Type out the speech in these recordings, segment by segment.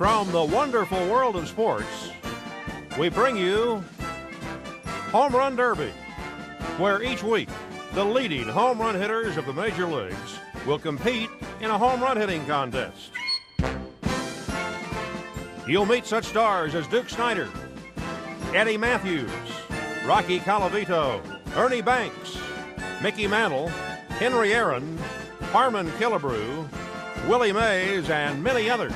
From the wonderful world of sports, we bring you Home Run Derby, where each week the leading home run hitters of the major leagues will compete in a home run hitting contest. You'll meet such stars as Duke Snider, Eddie Matthews, Rocky Colavito, Ernie Banks, Mickey Mantle, Henry Aaron, Harmon Killebrew, Willie Mays, and many others.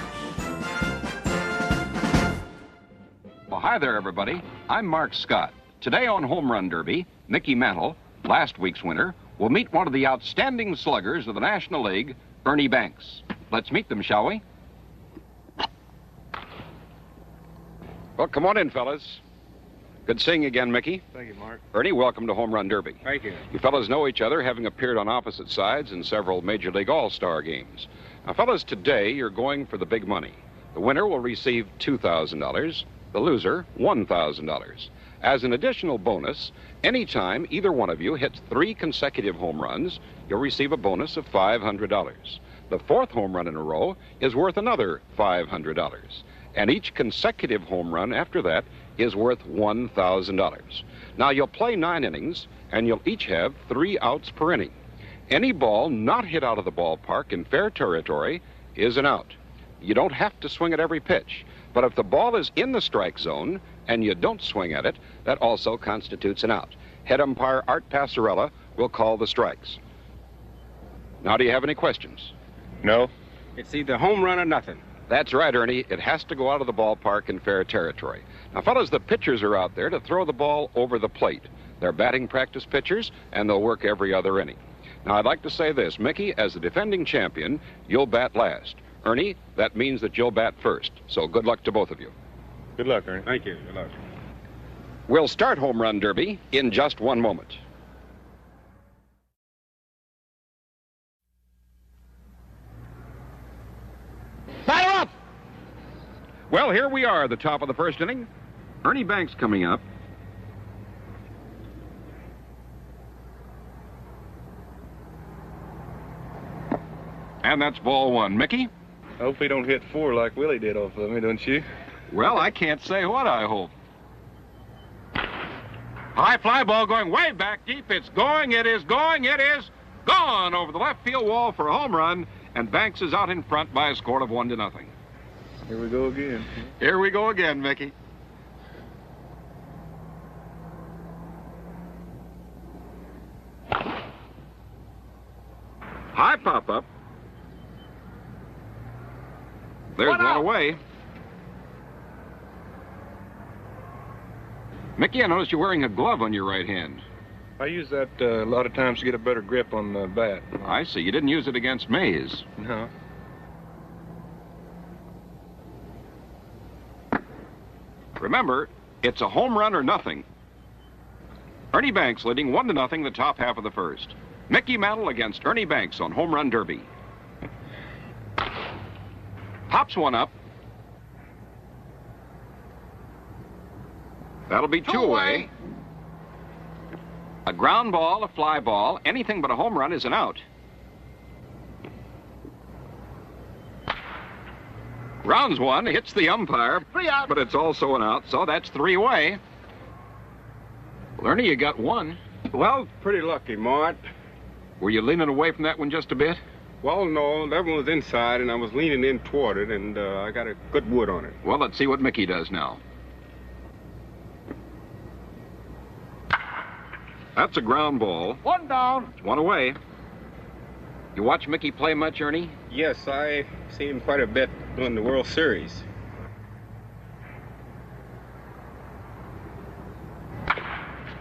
Well, hi there, everybody. I'm Mark Scott. Today on Home Run Derby, Mickey Mantle, last week's winner, will meet one of the outstanding sluggers of the National League, Ernie Banks. Let's meet them, shall we? Well, come on in, fellas. Good seeing you again, Mickey. Thank you, Mark. Ernie, welcome to Home Run Derby. Thank you. You fellas know each other, having appeared on opposite sides in several Major League All-Star games. Now, fellas, today you're going for the big money. The winner will receive $2,000, the loser $1,000. As an additional bonus, anytime either one of you hits 3 consecutive home runs, you'll receive a bonus of $500. The 4th home run in a row is worth another $500. And each consecutive home run after that is worth $1,000. Now, you'll play 9 innings, and you'll each have 3 outs per inning. Any ball not hit out of the ballpark in fair territory is an out. You don't have to swing at every pitch, but if the ball is in the strike zone and you don't swing at it, that also constitutes an out. Head umpire Art Passarella will call the strikes. Now, do you have any questions? No. It's either home run or nothing. That's right, Ernie. It has to go out of the ballpark in fair territory. Now, fellas, the pitchers are out there to throw the ball over the plate. They're batting practice pitchers, and they'll work every other inning. Now, I'd like to say this. Mickey, as the defending champion, you'll bat last. Ernie, that means that you'll bat first. So good luck to both of you. Good luck, Ernie. Thank you. Good luck. We'll start Home Run Derby in just one moment. Batter up! Well, here we are, the top of the first inning. Ernie Banks coming up. And that's ball 1. Mickey? I hope he don't hit 4 like Willie did off of me, don't you? Well, I can't say what I hope. High fly ball going way back deep. It's going, it is going, it is gone over the left field wall for a home run, and Banks is out in front by a score of 1-0. Here we go again. Here we go again, Mickey. High pop-up. There's one away. Mickey, I noticed you're wearing a glove on your right hand. I use that a lot of times to get a better grip on the bat. I see. You didn't use it against Mays. No. Remember, it's a home run or nothing. Ernie Banks leading 1-0 the top half of the first. Mickey Mantle against Ernie Banks on Home Run Derby. Pops one up. That'll be 2 away. A ground ball, a fly ball, anything but a home run is an out. Rounds one, hits the umpire, 3 out. but it's also an out, so that's 3 away. Well, Ernie, you got 1. Well, pretty lucky, Mort. Were you leaning away from that one just a bit? Well, no, that one was inside, and I was leaning in toward it, and I got a good wood on it. Well, let's see what Mickey does now. That's a ground ball. 1 down. 1 away. You watch Mickey play much, Ernie? Yes, I see him quite a bit during the World Series.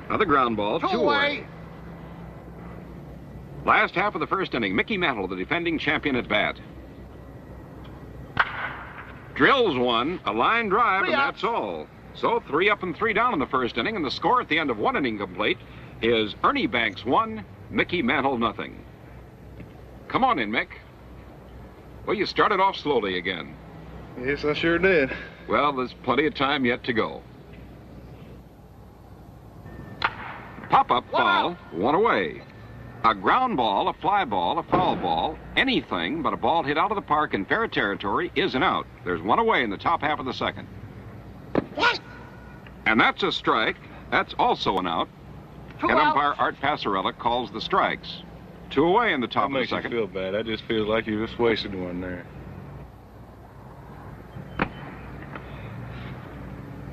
Another ground ball, 2 away. Last half of the first inning, Mickey Mantle, the defending champion at bat. Drills one, a line drive, and that's all. So 3 up and 3 down in the first inning, and the score at the end of 1 inning complete is Ernie Banks 1, Mickey Mantle 0. Come on in, Mick. Well, you started off slowly again. Yes, I sure did. Well, there's plenty of time yet to go. Pop-up foul, 1 away. A ground ball, a fly ball, a foul ball, anything but a ball hit out of the park in fair territory is an out. There's one away in the top half of the second. What? And that's a strike. That's also an out. Two Head umpire outs. Art Passarella calls the strikes. 2 away in the top That of the makes you second. feel bad. That just feels like you just wasted one there.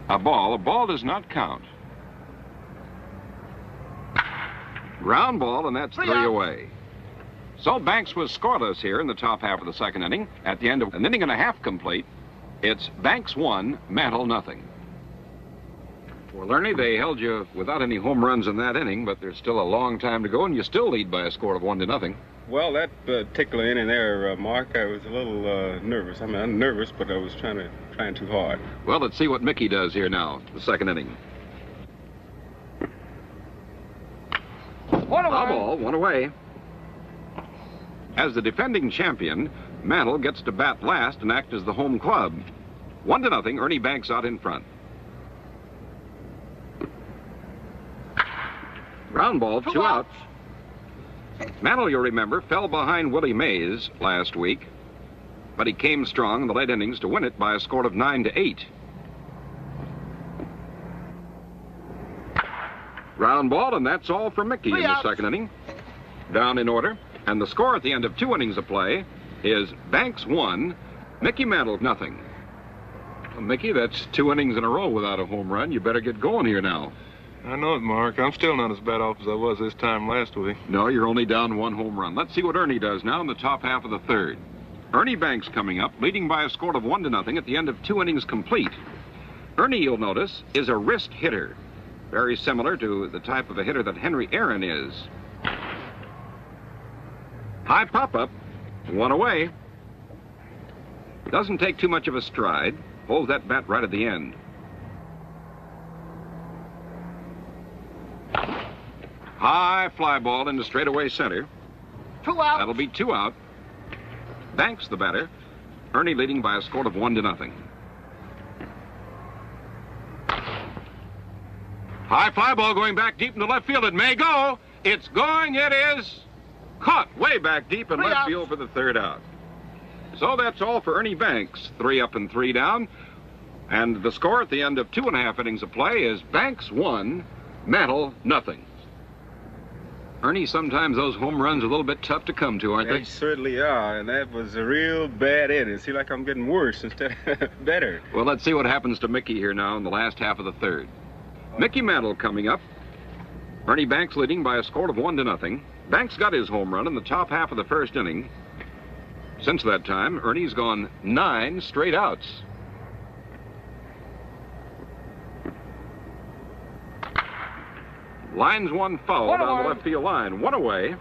A ball does not count. Ground ball, and that's 3 Three outs. away. So Banks was scoreless here in the top half of the second inning. At the end of an inning and a half complete, it's Banks 1, Mantle nothing. Well, Ernie, they held you without any home runs in that inning, but there's still a long time to go, and you still lead by a score of 1-0. Well, that particular inning there, Mark, I was a little nervous. I mean, I'm nervous, but I was trying too hard. Well, let's see what Mickey does here now, the second inning. One A away. ball, 1 away. As the defending champion, Mantle gets to bat last and act as the home club. 1-0, Ernie Banks out in front. Ground ball, 2 outs. Mantle, you'll remember, fell behind Willie Mays last week, but he came strong in the late innings to win it by a score of 9-8. Ground ball, and that's all for Mickey in Three the outs. second inning. Down in order, and the score at the end of 2 innings of play is Banks 1, Mickey Mantle nothing. Well, Mickey, that's 2 innings in a row without a home run. You better get going here now. I know it, Mark. I'm still not as bad off as I was this time last week. No, you're only down 1 home run. Let's see what Ernie does now in the top half of the third. Ernie Banks coming up, leading by a score of 1-0 at the end of 2 innings complete. Ernie, you'll notice, is a wrist hitter, very similar to the type of a hitter that Henry Aaron is. High pop-up, 1 away. Doesn't take too much of a stride, holds that bat right at the end. High fly ball into straightaway center. 2 outs. That'll be 2 out. Banks the batter. Ernie leading by a score of 1-0. High fly ball going back deep into left field. It may go. It's going. It is caught way back deep in 3 left outs. field for the 3rd out. So that's all for Ernie Banks. 3 up and 3 down. And the score at the end of 2.5 innings of play is Banks 1, Mantle nothing. Ernie, sometimes those home runs are a little bit tough to come to, aren't They they? certainly are, and that was a real bad inning. See, like I'm getting worse instead of better. Well, let's see what happens to Mickey here now in the last half of the third. Mickey Mantle coming up. Ernie Banks leading by a score of 1-0. Banks got his home run in the top half of the first inning. Since that time, Ernie's gone 9 straight outs. Lines 1 foul One down the away. left field line. 1 away.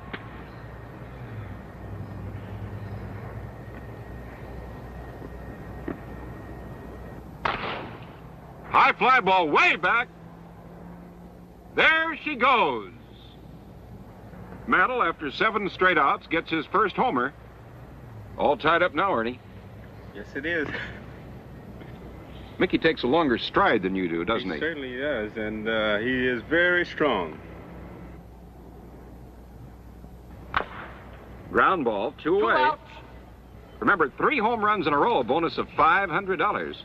High fly ball way back. There she goes. Mantle, after 7 straight outs, gets his first homer. All tied up now, Ernie. Yes, it is. Mickey takes a longer stride than you do, doesn't he? Certainly does, and he is very strong. Ground ball, 2 2 away. outs. Remember, 3 home runs in a row, a bonus of $500.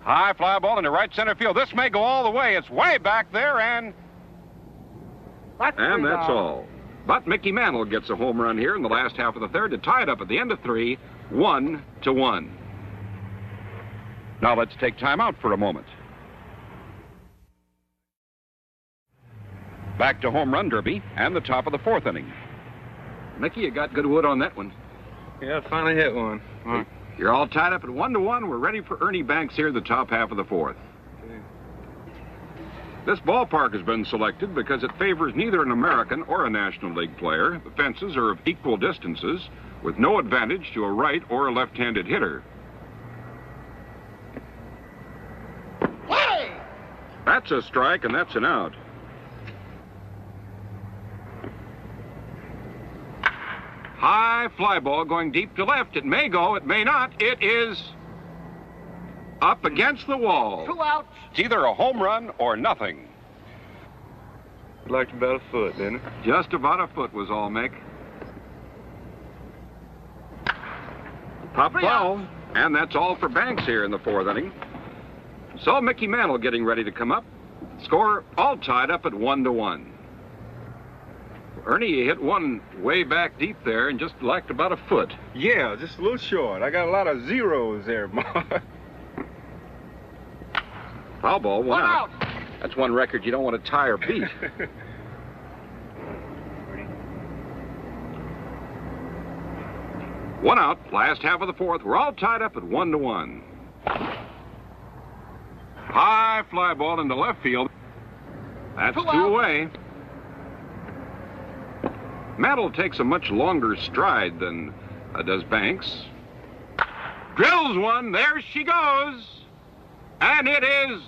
High fly ball into right center field. This may go all the way. It's way back there, and That's all. But Mickey Mantle gets a home run here in the last half of the third to tie it up at the end of 3, 1-1. Now let's take time out for a moment. Back to home run derby and the top of the 4th inning. Mickey, you got good wood on that one. Yeah, I finally hit one. Mark. You're all tied up at 1-1. We're ready for Ernie Banks here in the top half of the 4th. This ballpark has been selected because it favors neither an American or a National League player. The fences are of equal distances, with no advantage to a right or a left-handed hitter. Hey! That's a strike, and that's an out. High fly ball going deep to left. It may go, it may not. It is up against the wall. 2 outs. It's either a home run or nothing. Like about a foot, didn't it? Just about a foot was all, Mick. Pop foul, and that's all for Banks here in the fourth inning. So Mickey Mantle getting ready to come up. Score all tied up at 1-1. Ernie hit one way back deep there and just lacked about a foot. Yeah, just a little short. I got a lot of zeros there, Mark. Foul ball, one out. That's one record you don't want to tie or beat. One out, last half of the fourth. We're all tied up at 1-1. High fly ball into left field. That's two away. Mantle takes a much longer stride than does Banks. Drills one. There she goes. And it is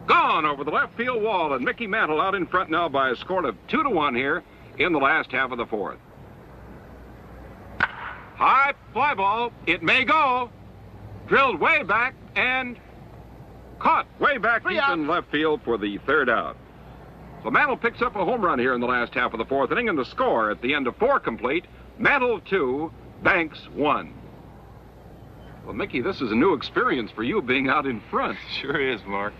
gone over the left field wall. And Mickey Mantle out in front now by a score of 2-1 here in the last half of the fourth. High fly ball. It may go. Drilled way back and caught way back deep in left field for the third out. So Mantle picks up a home run here in the last half of the fourth inning, and the score at the end of 4 complete, Mantle 2, Banks 1. Well, Mickey, this is a new experience for you being out in front. Sure is, Mark.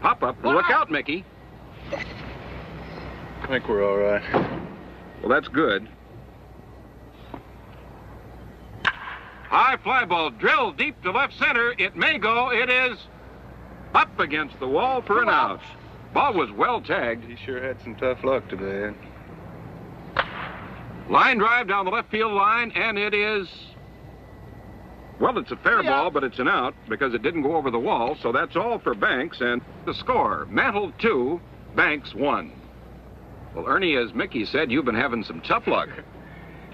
Pop up. Look out, Mickey. I think we're all right. Well, that's good. High fly ball drilled deep to left center. It may go. It is up against the wall for an out. Ball was well tagged. He sure had some tough luck today. Line drive down the left field line, and it is... Well, it's a fair ball, but it's an out because it didn't go over the wall, so that's all for Banks, and the score, Mantle 2, Banks 1. Well, Ernie, as Mickey said, you've been having some tough luck.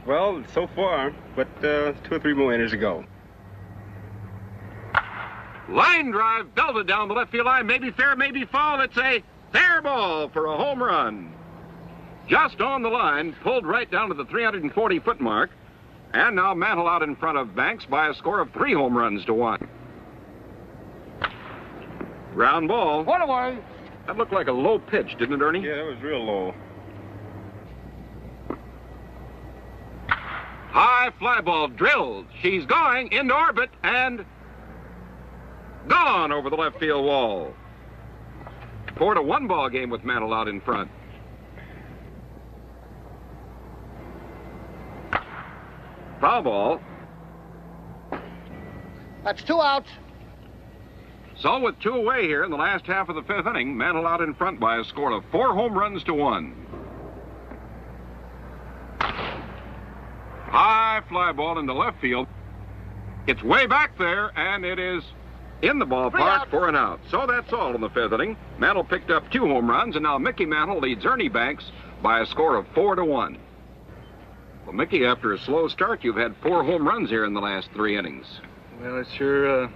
Well, so far, but 2 or 3 more innings to go. Line drive belted down the left field line. Maybe fair, maybe foul. It's a fair ball for a home run. Just on the line, pulled right down to the 340-foot mark. And now Mantle out in front of Banks by a score of 3 home runs to 1. Ground ball. One away. That looked like a low pitch, didn't it, Ernie? Yeah, that was real low. High fly ball drilled. She's going into orbit and gone over the left field wall. 4-1 ball game with Mantle out in front. Foul ball. That's 2 outs. So with 2 away here in the last half of the 5th inning, Mantle out in front by a score of 4 home runs to 1. High fly ball into left field. It's way back there, and it is in the ballpark for an out. So that's all in the 5th inning. Mantle picked up 2 home runs, and now Mickey Mantle leads Ernie Banks by a score of 4-1. Well, Mickey, after a slow start, you've had 4 home runs here in the last 3 innings. Well, it's sure,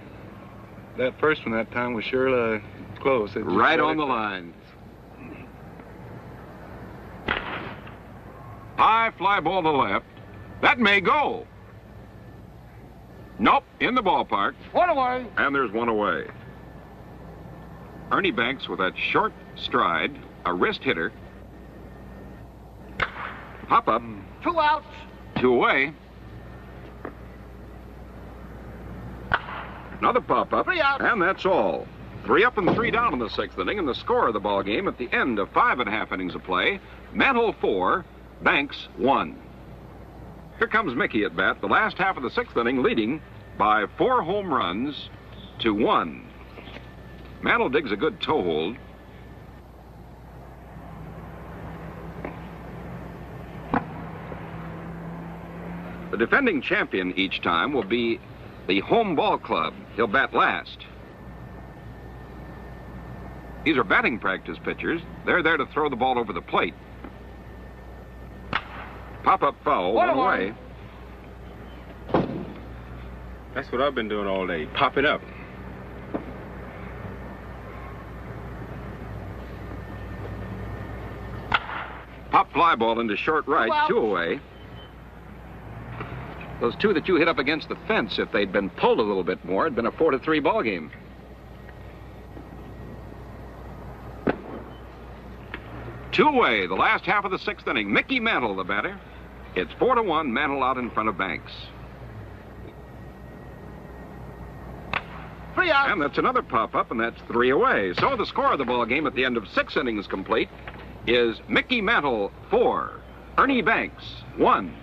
that first one that time was sure close. Right on the line. High fly ball to left. That may go. Nope, in the ballpark. One away. And there's 1 away. Ernie Banks with that short stride, a wrist hitter. Hop up. 2 outs. 2 away. Another pop up. 3 outs. And that's all. 3 up and 3 down in the 6th inning, and the score of the ball game at the end of 5.5 innings of play, Mantle 4, Banks 1. Here comes Mickey at bat, the last half of the 6th inning, leading by 4 home runs to 1. Mantle digs a good toe hold. The defending champion each time will be the home ball club. He'll bat last. These are batting practice pitchers. They're there to throw the ball over the plate. Pop-up foul, 1 away. That's what I've been doing all day, pop it up. Pop fly ball into short right, 2 away. Those 2 that you hit up against the fence, if they'd been pulled a little bit more, it'd been a 4-3 ball game. Two-way, the last half of the sixth inning. Mickey Mantle, the batter. It's 4-1, Mantle out in front of Banks. 3 out. And that's another pop-up, and that's 3 away. So the score of the ball game at the end of 6 innings complete is Mickey Mantle 4, Ernie Banks 1.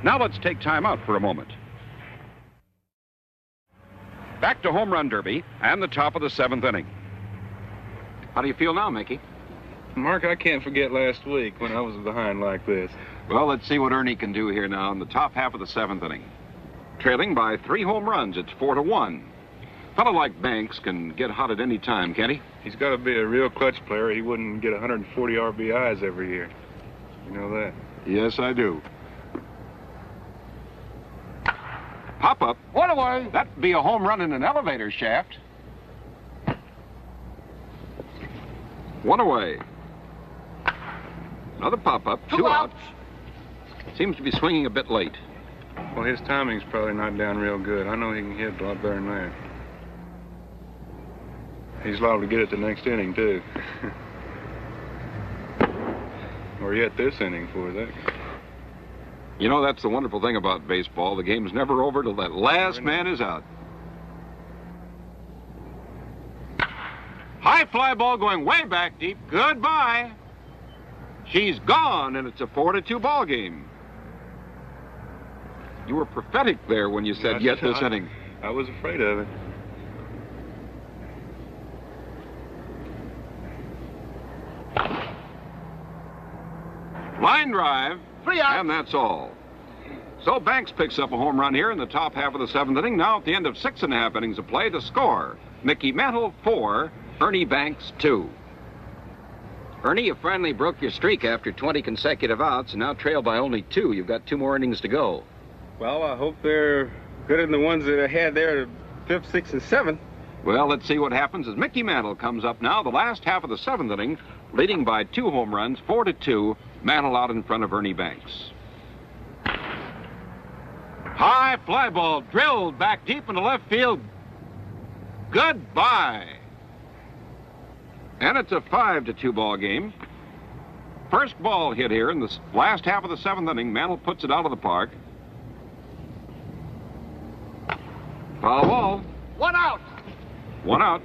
Now let's take time out for a moment. Back to Home Run Derby and the top of the 7th inning. How do you feel now, Mickey? Mark, I can't forget last week when I was behind like this. Well, let's see what Ernie can do here now in the top half of the 7th inning. Trailing by 3 home runs, it's 4-1. A fellow like Banks can get hot at any time, can't he? He's got to be a real clutch player. He wouldn't get 140 RBIs every year. You know that? Yes, I do. Pop-up. 1 away. That'd be a home run in an elevator shaft. 1 away. Another pop-up. 2 outs. Seems to be swinging a bit late. Well, his timing's probably not down real good. I know he can hit a lot better than that. He's liable to get it the next inning, too. Or yet this inning for that. You know, that's the wonderful thing about baseball. The game's never over till that last man is out. High fly ball going way back deep. Goodbye. She's gone, and it's a 4-2 ball game. You were prophetic there when you said yet this inning. I was afraid of it. Line drive. 3 outs. And that's all. So Banks picks up a home run here in the top half of the 7th inning. Now at the end of 6.5 innings of play, the score, Mickey Mantle 4, Ernie Banks 2. Ernie, you finally broke your streak after 20 consecutive outs and now trail by only 2. You've got 2 more innings to go. Well, I hope they're good in the ones that I had there, 5th, 6th, and 7th. Well, let's see what happens as Mickey Mantle comes up now, the last half of the 7th inning, leading by 2 home runs, 4-2, Mantle out in front of Ernie Banks. High fly ball drilled back deep into left field. Goodbye. And it's a 5-2 ball game. First ball hit here in the last half of the 7th inning. Mantle puts it out of the park. Foul ball. 1 out. 1 out.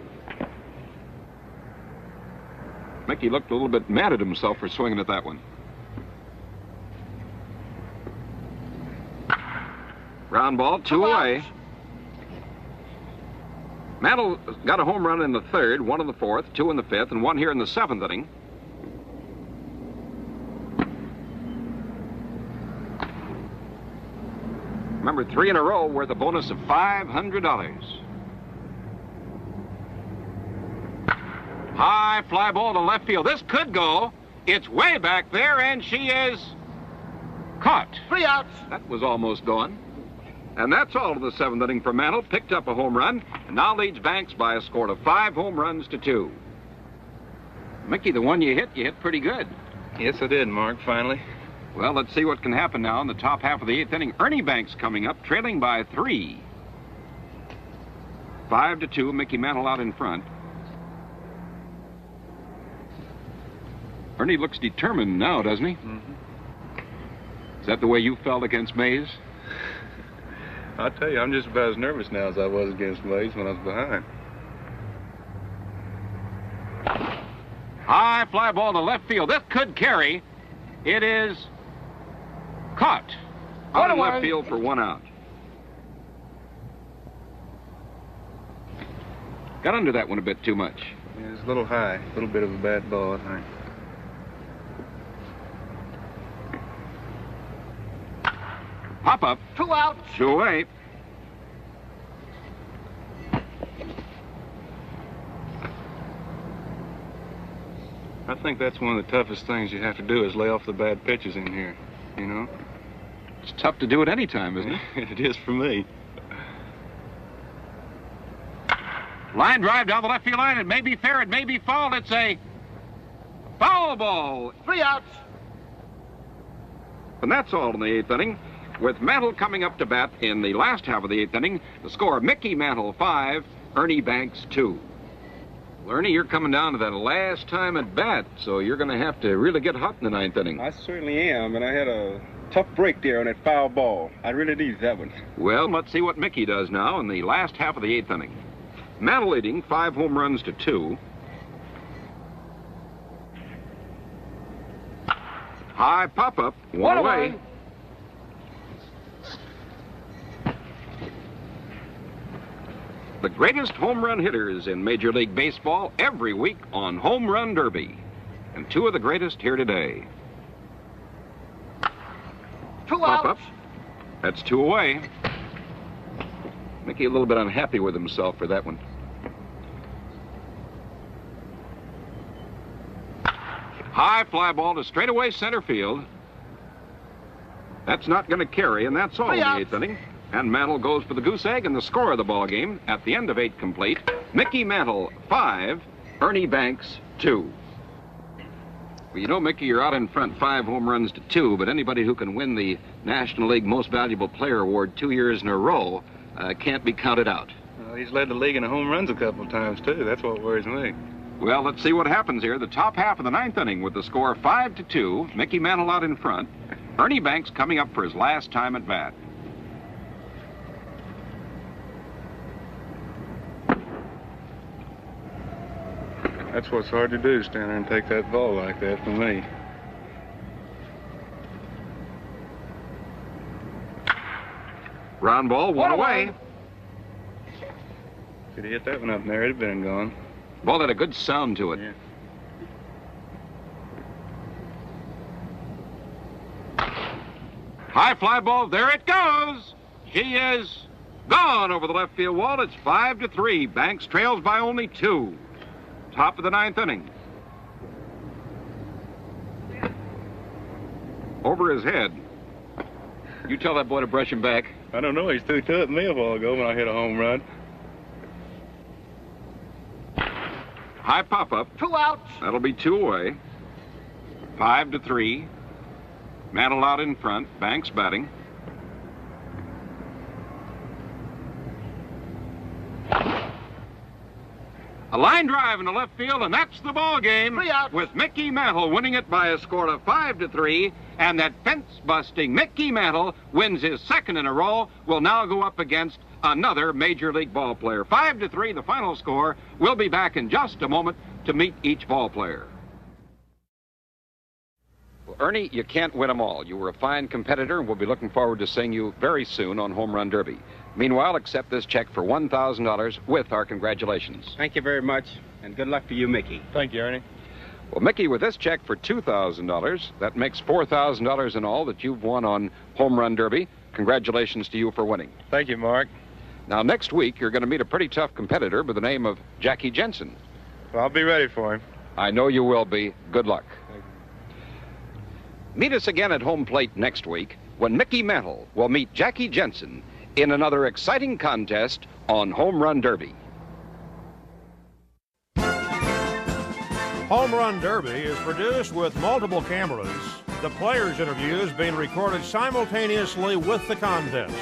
Mickey looked a little bit mad at himself for swinging at that one. Ground ball, 2 away. Mantle got a home run in the 3rd, 1 in the 4th, 2 in the 5th, and 1 here in the 7th inning. Remember, 3 in a row worth a bonus of $500. High fly ball to left field. This could go. It's way back there, and she is caught. 3 outs. That was almost gone. And that's all of the 7th inning for Mantle. Picked up a home run, and now leads Banks by a score of 5 home runs to 2. Mickey, the one you hit pretty good. Yes, I did, Mark, finally. Well, let's see what can happen now in the top half of the 8th inning. Ernie Banks coming up, trailing by 3. 5-2, Mickey Mantle out in front. Ernie looks determined now, doesn't he? Mm-hmm. Is that the way you felt against Mays? I'll tell you, I'm just about as nervous now as I was against Mays when I was behind. High fly ball to left field. This could carry. It is caught. Out in left field for 1 out. Got under that one a bit too much. Yeah, it's a little high. A little bit of a bad ball, I think. Pop up. 2 outs. 2 away. I think that's one of the toughest things you have to do is lay off the bad pitches in here, you know? It's tough to do it any time, isn't it? It is for me. Line drive down the left field line. It may be fair. It may be foul. It's a foul ball. 3 outs. And that's all in the 8th inning. With Mantle coming up to bat in the last half of the 8th inning, the score, Mickey Mantle 5, Ernie Banks 2. Well, Ernie, you're coming down to that last time at bat, so you're going to have to really get hot in the ninth inning. I certainly am, and I had a tough break there on that foul ball. I really needed that one. Well, let's see what Mickey does now in the last half of the eighth inning. Mantle leading 5 home runs to 2. High pop-up, one away. The greatest home run hitters in Major League Baseball every week on Home Run Derby. And 2 of the greatest here today. 2 Pop outs. up. That's 2 away. Mickey a little bit unhappy with himself for that one. High fly ball to straightaway center field. That's not going to carry, and that's all in the eighth inning. And Mantle goes for the goose egg, and the score of the ball game at the end of 8 complete. Mickey Mantle 5, Ernie Banks 2. Well, you know, Mickey, you're out in front 5 home runs to 2, but anybody who can win the National League Most Valuable Player Award 2 years in a row can't be counted out. Well, he's led the league in home runs a couple of times, too. That's what worries me. Well, let's see what happens here. The top half of the 9th inning with the score 5-2. Mickey Mantle out in front. Ernie Banks coming up for his last time at bat. That's what's hard to do, stand there and take that ball like that for me. Ground ball, one away. Could he hit that one up there, it'd have been gone. Ball had a good sound to it. Yeah. High fly ball, there it goes. She is gone over the left field wall. It's 5-3. Banks trails by only 2. Top of the 9th inning. Over his head. You tell that boy to brush him back. I don't know, he's threw to it me a while ago when I hit a home run. High pop-up. 2 outs. That'll be 2 away. 5-3. Mantle out in front. Banks batting. A line drive in the left field, and that's the ball game. 3 outs. With Mickey Mantle winning it by a score of 5-3, and that fence-busting Mickey Mantle wins his 2nd in a row. Will now go up against another Major League ball player. 5-3, the final score. We'll be back in just a moment to meet each ball player. Well, Ernie, you can't win them all. You were a fine competitor, and we'll be looking forward to seeing you very soon on Home Run Derby. Meanwhile, accept this check for $1,000 with our congratulations. Thank you very much, and good luck to you, Mickey. Thank you, Ernie. Well, Mickey, with this check for $2,000, that makes $4,000 in all that you've won on Home Run Derby. Congratulations to you for winning. Thank you, Mark. Now, next week, you're going to meet a pretty tough competitor by the name of Jackie Jensen. Well, I'll be ready for him. I know you will be. Good luck. Meet us again at home plate next week when Mickey Mantle will meet Jackie Jensen in another exciting contest on Home Run Derby. Home Run Derby is produced with multiple cameras, the players' interviews being recorded simultaneously with the contest.